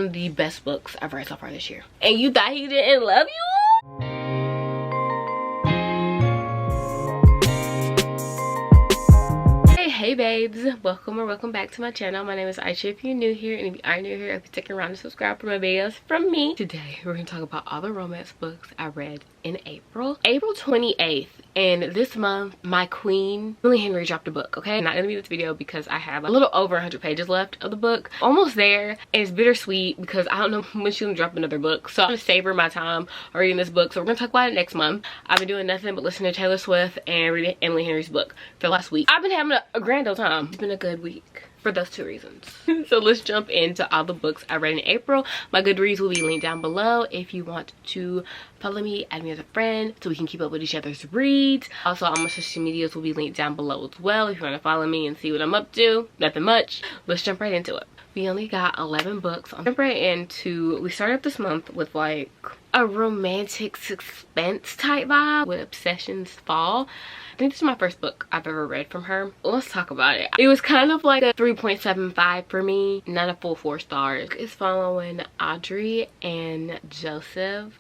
the best books I've read so far this year. And you thought he didn't love you? Hey babes, welcome or welcome back to my channel. My name is Isha if you're new here, and if you are new here, if you stick around to subscribe for my videos from me. Today we're going to talk about all the romance books I read in April 28th. And this month my queen Emily Henry dropped a book. Okay, not gonna be this video because I have a little over 100 pages left of the book, almost there, and it's bittersweet because I don't know when she's gonna drop another book, so I'm gonna savor my time reading this book. So we're gonna talk about it next month. I've been doing nothing but listening to Taylor Swift and reading Emily Henry's book for the last week. I've been having a grand old time. It's been a good week for those two reasons. So let's jump into all the books I read in April. My Goodreads will be linked down below if you want to follow me, add me as a friend so we can keep up with each other's reads. Also, all my social medias will be linked down below as well if you want to follow me and see what I'm up to. Nothing much. Let's jump right into it. We only got 11 books. I'll jump right into, we started up this month with like a romantic suspense type vibe with Obsessions Fall. I think this is my first book I've ever read from her. Let's talk about it. It was kind of like a 3.75 for me, not a full 4 stars. It's following Audrey and Josiah.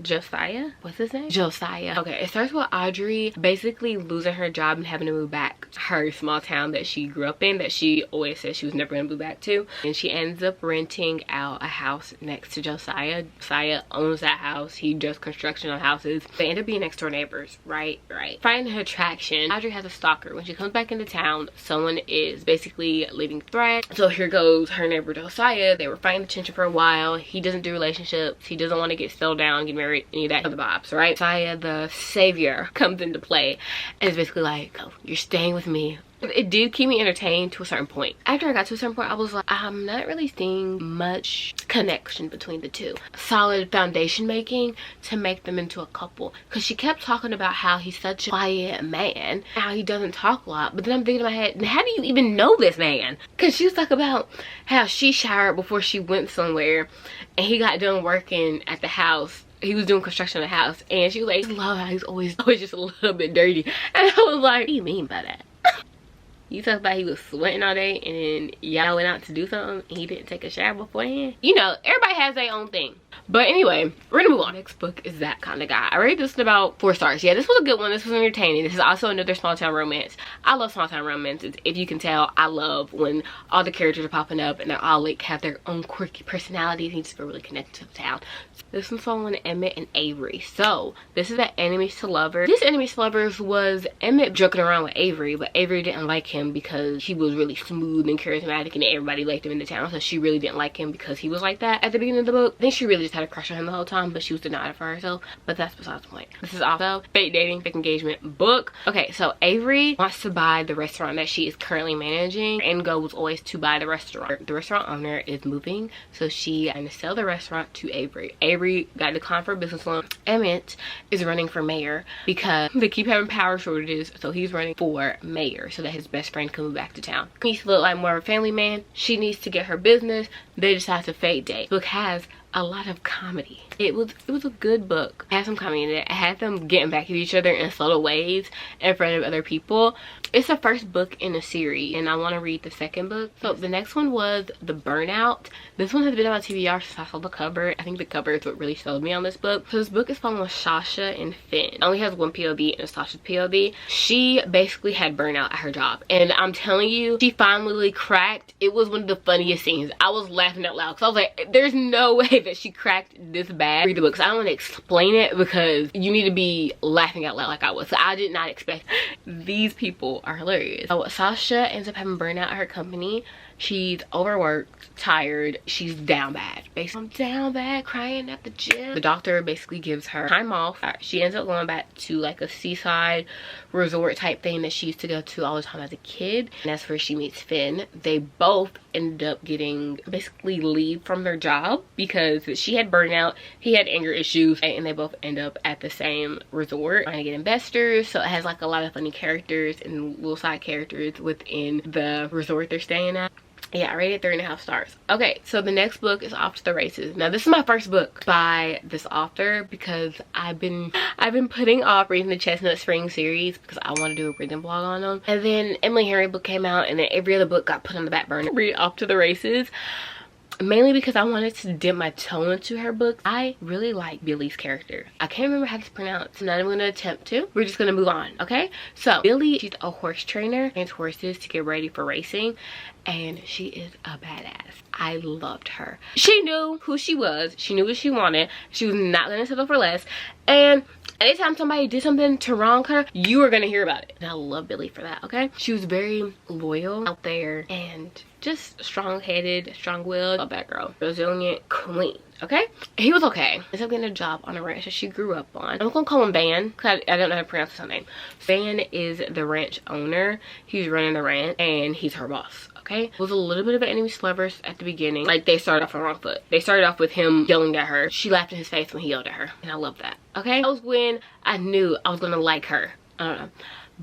What's his name? Josiah. Okay, it starts with Audrey basically losing her job and having to move back to her small town that she grew up in, that she always said she was never going to move back to. And she ends up renting out a house next to Josiah. Josiah owns that house. He does construction on houses. They end up being next door neighbors, right? Finding her attraction, Audrey has a stalker. When she comes back into town, someone is basically leaving threats. So here goes her neighbor Josiah. They were fighting attention for a while. He doesn't do relationships. He doesn't want to get settled down, get married, any of that other vibes, right? Josiah, the savior, comes into play and is basically like, oh, you're staying with me. It did keep me entertained to a certain point. After I got to a certain point, I was like, I'm not really seeing much connection between the two. Solid foundation making to make them into a couple. Because she kept talking about how he's such a quiet man, how he doesn't talk a lot. But then I'm thinking in my head, how do you even know this man? Because she was talking about how she showered before she went somewhere, and he got done working at the house. He was doing construction on the house, and she was like, I love how he's always just a little bit dirty. And I was like, what do you mean by that? You talk about he was sweating all day and then y'all went out to do something and he didn't take a shower beforehand. You know, everybody has their own thing. But anyway, we're gonna move on. Next book is That Kind of Guy. I rated this at about 4 stars. Yeah, this was a good one. This was entertaining. This is also another small town romance. I love small town romances. If you can tell, I love when all the characters are popping up and they're all like have their own quirky personalities and you just feel really connected to the town. This one's following Emmett and Avery. So this is an enemies to lovers. This enemies to lovers was Emmett joking around with Avery, but Avery didn't like him because he was really smooth and charismatic and everybody liked him in the town. So she really didn't like him because he was like that at the beginning of the book. I think she really just had a crush on him the whole time, but she was denying it for herself. But that's besides the point. This is also fake dating, fake engagement book. Okay, so Avery wants to buy the restaurant that she is currently managing. Her end goal was always to buy the restaurant. The restaurant owner is moving, so she is going to sell the restaurant to Avery. Avery got declined for a business loan. Emmett is running for mayor because they keep having power shortages, so he's running for mayor so that his best friend can move back to town. He needs to look like more of a family man. She needs to get her business. They decide to fake date. The book has a lot of comedy. It was a good book. It had some comedy in it. It had them getting back at each other in subtle ways in front of other people. It's the first book in a series and I want to read the second book. So the next one was The Burnout. This one has been on my TBR since I saw the cover. I think the cover is what really sold me on this book. So this book is following Sasha and Finn. It only has one POV and it's Sasha's POV. She basically had burnout at her job, and I'm telling you, she finally cracked. It was one of the funniest scenes. I was laughing out loud because I was like, there's no way that she cracked this bad. Read the book, because I don't want to explain it because you need to be laughing out loud like I was. So I did not expect. These people are hilarious. So Sasha ends up having burnout at her company. She's overworked, tired, she's down bad. Basically, I'm down bad, crying at the gym. The doctor basically gives her time off. She ends up going back to like a seaside resort type thing that she used to go to all the time as a kid. And that's where she meets Finn. They both end up getting basically leave from their job because she had burnout, he had anger issues, and they both end up at the same resort trying to get investors. So it has like a lot of funny characters and little side characters within the resort they're staying at. Yeah, I rated 3.5 stars. Okay, so the next book is Off to the Races. Now this is my first book by this author because I've been putting off reading the Chestnut Spring series because I want to do a reading blog on them. And then Emily Henry book came out, and then every other book got put on the back burner. Read Off to the Races. mainly because I wanted to dip my toe into her books. I really like Billy's character. I can't remember how to pronounce. I'm not even gonna attempt to. We're just gonna move on, okay? So Billy, she's a horse trainer, trains horses to get ready for racing, and she is a badass. I loved her. She knew who she was. She knew what she wanted. She was not gonna settle for less. And anytime somebody did something to wrong her, you were gonna hear about it. And I love Billy for that, okay? She was very loyal out there and just strong-headed, strong-willed. Love that girl. Resilient queen, okay? He was okay. Ended up getting a job on a ranch that she grew up on. I'm gonna call him Van, because I don't know how to pronounce his name. Van is the ranch owner. He's running the ranch, and he's her boss. Okay, it was a little bit of an enemy to lovers at the beginning. Like, they started off on the wrong foot. They started off with him yelling at her. She laughed in his face when he yelled at her, and I love that. Okay, that was when I knew I was gonna like her. I don't know,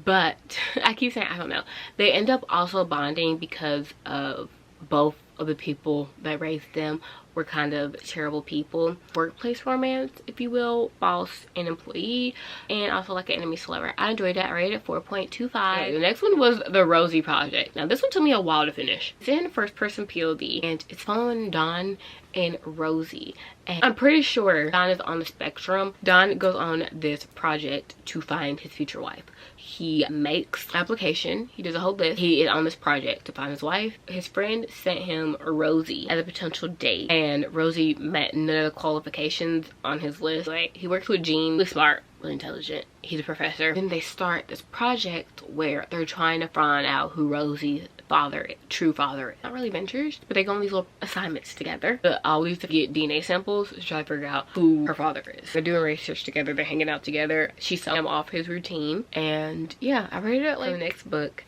but I keep saying I don't know. They end up also bonding because of both of the people that raised them were kind of terrible people. Workplace romance, if you will, boss and employee, and also like an enemy to lover. I enjoyed that. I rated it 4.25. Okay, the next one was The Rosie Project. Now this one took me a while to finish. It's in first person POV, and it's following Don and Rosie, and I'm pretty sure Don is on the spectrum. Don goes on this project to find his future wife. He makes an application. He does a whole list. He is on this project to find his wife. His friend sent him Rosie as a potential date, and Rosie met none of the qualifications on his list. Like, he works with Gene, really smart, really intelligent. He's a professor. Then they start this project where they're trying to find out who Rosie's true father is. Not really ventures, but they go on these little assignments together. But always to get DNA samples to try to figure out who her father is. They're doing research together. They're hanging out together. She saw him off his routine, and yeah, I rated it like the next book.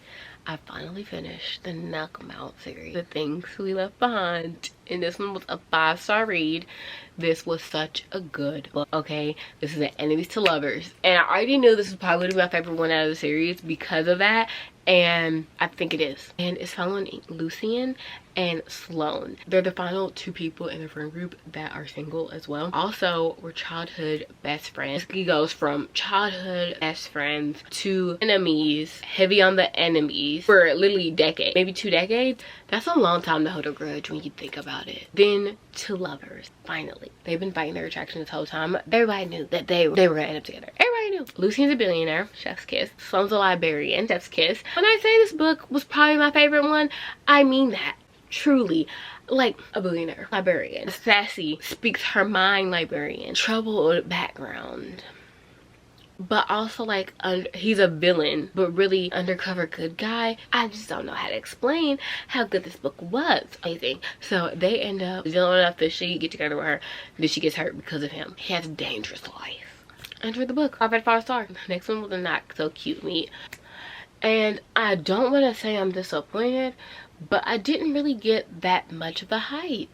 I finally finished the Knockout series, The Things We Left Behind, and this one was a 5-star read. This was such a good book, okay? This is an enemies to lovers, and I already knew this was probably gonna be my favorite one out of the series because of that, and I think it is. And it's following Lucien and Sloane. They're the final 2 people in their friend group that are single as well. Also, we're childhood best friends. He goes from childhood best friends to enemies, heavy on the enemies for literally decades, maybe 2 decades. That's a long time to hold a grudge when you think about it. Then to lovers, finally. They've been fighting their attraction this whole time. Everybody knew that they were gonna end up together. Everybody knew. Lucien's a billionaire, chef's kiss. Sloane's a librarian, chef's kiss. When I say this book was probably my favorite one, I mean that. Truly, like a billionaire librarian, sassy, speaks her mind librarian, troubled background, but also like he's a villain but really undercover good guy. I just don't know how to explain how good this book was. Amazing. So they end up dealing enough that she get together with her, then she gets hurt because of him. He has a dangerous life. Enjoyed the book. 5 out of 5 stars. Next one was a not so cute meet, and I don't want to say I'm disappointed, but I didn't really get that much of the hype.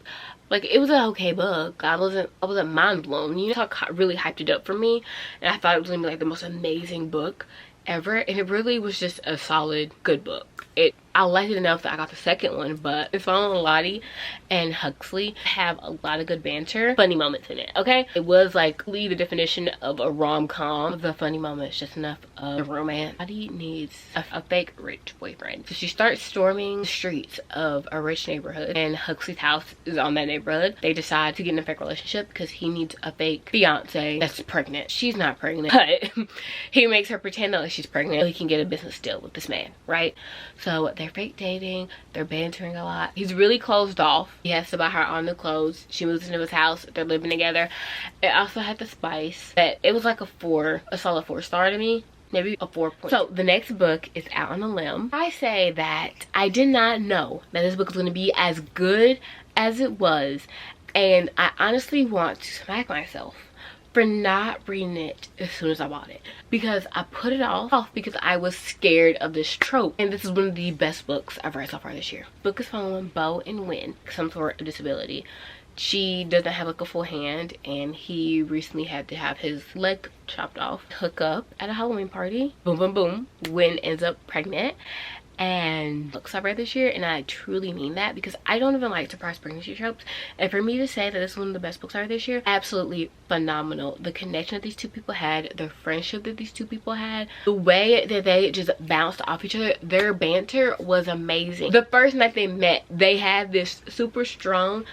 Like, it was an okay book. I wasn't mind blown. You know how really hyped it up for me, and I thought it was gonna be like the most amazing book ever, and it really was just a solid good book. I liked it enough that I got the second one, but it's following Lottie and Huxley have a lot of good banter, funny moments in it, okay? It was like the definition of a rom-com. The funny moments, just enough of romance. Lottie needs a fake rich boyfriend. So she starts storming the streets of a rich neighborhood, and Huxley's house is on that neighborhood. They decide to get in a fake relationship because he needs a fake fiance that's pregnant. She's not pregnant, but he makes her pretend that she's pregnant so he can get a business deal with this man, right? So they're fake dating, they're bantering a lot. He's really closed off. He has to buy her all new clothes. She moves into his house, they're living together. It also had the spice that it was like a solid 4-star to me. Maybe a 4 point. So the next book is Out on a Limb. I say that I did not know that this book was going to be as good as it was, and I honestly want to smack myself for not reading it as soon as I bought it, because I put it off because I was scared of this trope. And this is one of the best books I've read so far this year. The book is following Bo and Win, some sort of disability. She doesn't have like a full hand, and he recently had to have his leg chopped off. Hook up at a Halloween party. Boom, boom, boom. Win ends up pregnant, and books I read this year, and I truly mean that because I don't even like surprise pregnancy tropes. And for me to say that this is one of the best books I read this year, absolutely phenomenal. The connection that these two people had, the friendship that these two people had, the way that they just bounced off each other, their banter was amazing. The first night they met, they had this super strong,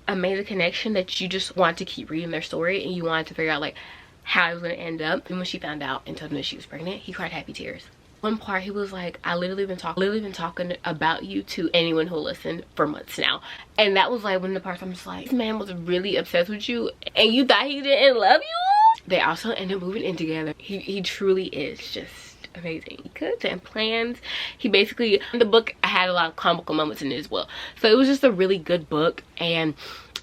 amazing connection that you just want to keep reading their story, and you wanted to figure out like how it was going to end up. And when she found out and told him that she was pregnant, he cried happy tears. One part he was like, I literally been talking about you to anyone who'll listen for months now. And that was like one of the parts I'm just like, this man was really obsessed with you and you thought he didn't love you. They also ended up moving in together. He truly is just amazing. He could and plans. He basically, the book had a lot of comical moments in it as well. So it was just a really good book, and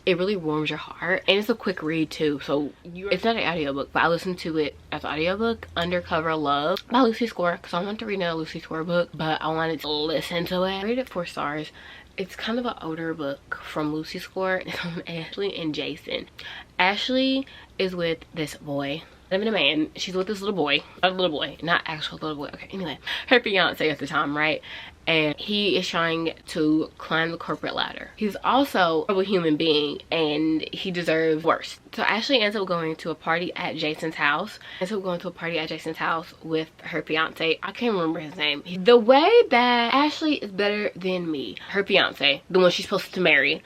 it really warms your heart, and it's a quick read too. So it's not an audiobook, but I listened to it as an audiobook, Undercover Love by Lucy Score, because I wanted to read another Lucy Score book, but I wanted to listen to it. I rated it 4 stars. It's kind of an older book from Lucy Score. It's on Ashley and Jason. Ashley is with this boy, living a man. She's with this little boy, not a little boy, not actual little boy. Okay, anyway, her fiance at the time, right? And he is trying to climb the corporate ladder. He's also a human being, and he deserves worse. So Ashley ends up going to a party at Jason's house. With her fiance. I can't remember his name. The way that Ashley is better than me, her fiance, the one she's supposed to marry,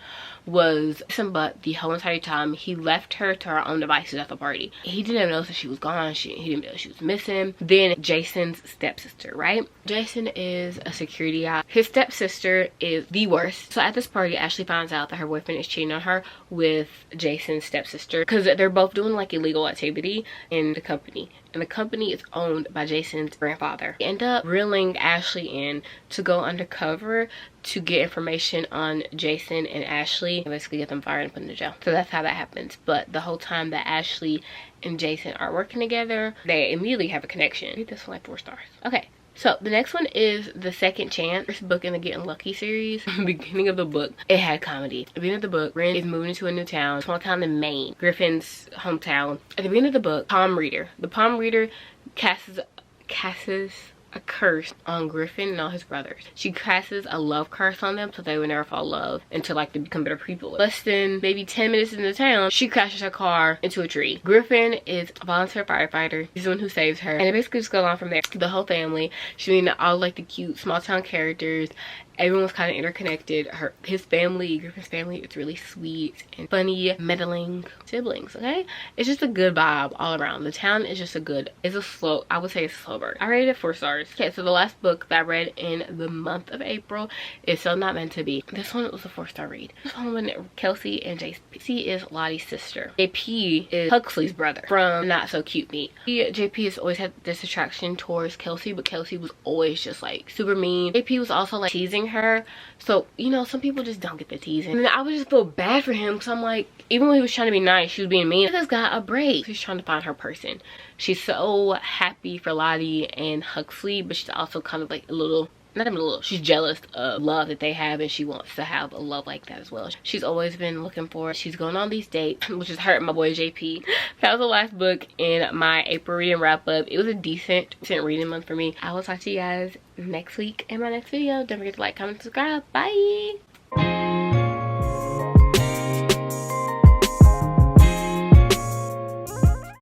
was but the whole entire time he left her to her own devices at the party. He didn't know that she was gone. He didn't know she was missing. Then Jason's stepsister, right? Jason is a security guy. His stepsister is the worst. So at this party, Ashley finds out that her boyfriend is cheating on her with Jason's stepsister, because they're both doing like illegal activity in the company, and the company is owned by Jason's grandfather. They end up reeling Ashley in to go undercover to get information on Jason and Ashley and basically get them fired and put in jail. So that's how that happens. But the whole time that Ashley and Jason are working together, they immediately have a connection. Read this one like 4 stars. Okay, so the next one is The Second Chance. First book in the Getting Lucky series. Beginning of the book, it had comedy. At the beginning of the book, Ren is moving into a new town, small town in Maine, Griffin's hometown. At the beginning of the book, the palm reader casts a curse on Griffin and all his brothers. She casts a love curse on them so they would never fall in love until like they become better people. Less than maybe 10 minutes in the town, she crashes her car into a tree. Griffin is a volunteer firefighter. He's the one who saves her, and it basically just goes on from there. The whole family, she mean all like the cute small town characters. Everyone's kind of interconnected. His family, Griffin's family, it's really sweet and funny, meddling siblings, okay? It's just a good vibe all around. The town is just I would say it's a slow burn. I rated it 4 stars. Okay, so the last book that I read in the month of April is So Not Meant to Be. This one was a 4-star read. This one with Kelsey and JP. Kelsey is Lottie's sister. JP is Huxley's brother from Not So Cute Me. JP has always had this attraction towards Kelsey, but Kelsey was always just like super mean. JP was also like teasing her, so you know, some people just don't get the teasing, and I would just feel bad for him because I'm like, even when he was trying to be nice, she was being mean. This got a break. She's trying to find her person. She's so happy for Lottie and Huxley, but she's also kind of like a little, not even a little, she's jealous of love that they have, and she wants to have a love like that as well. She's always been looking for it. She's going on these dates, which is hurting my boy JP. That was the last book in my April reading wrap up. It was a decent reading month for me. I will talk to you guys next week in my next video. Don't forget to like, comment, subscribe. Bye.